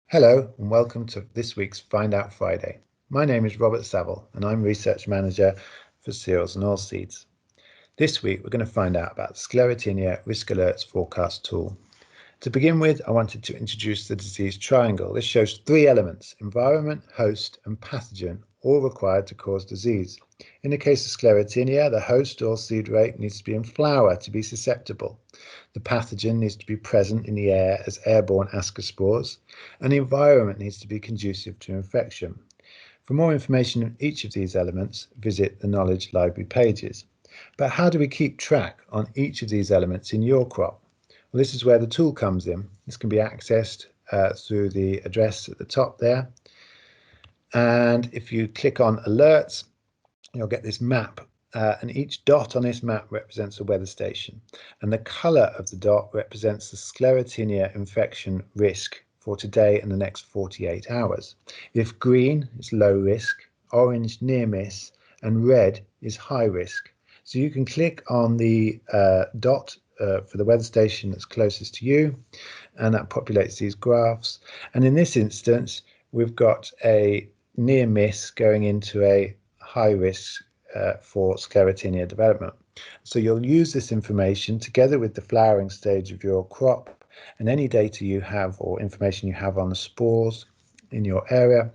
Hello and welcome to this week's Find Out Friday. My name is Robert Saville and I'm Research Manager for Cereals and Oilseeds. This week we're going to find out about the Sclerotinia Risk Alerts Forecast tool. To begin with, I wanted to introduce the disease triangle. This shows three elements: environment, host and pathogen, all required to cause disease. In the case of sclerotinia, the host or seed rate needs to be in flower to be susceptible. The pathogen needs to be present in the air as airborne ascospores, and the environment needs to be conducive to infection. For more information on each of these elements, visit the Knowledge Library pages. But how do we keep track on each of these elements in your crop? Well, this is where the tool comes in. This can be accessed through the address at the top there. And if you click on Alerts, you'll get this map. And each dot on this map represents a weather station. And the colour of the dot represents the sclerotinia infection risk for today and the next 48 hours. If green is low risk, orange near miss, and red is high risk. So you can click on the dot for the weather station that's closest to you, and that populates these graphs. And in this instance, we've got a near miss going into a high risk for sclerotinia development. So you'll use this information together with the flowering stage of your crop and any data you have or information you have on the spores in your area,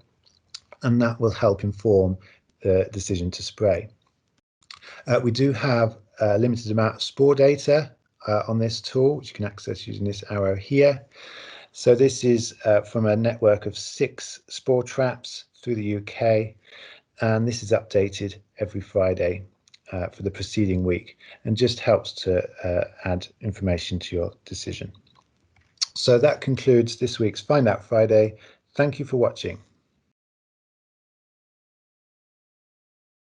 and that will help inform the decision to spray. We do have a limited amount of spore data on this tool, which you can access using this arrow here. So this is from a network of 6 spore traps through the UK, and this is updated every Friday for the preceding week, and just helps to add information to your decision. So that concludes this week's Find Out Friday. Thank you for watching.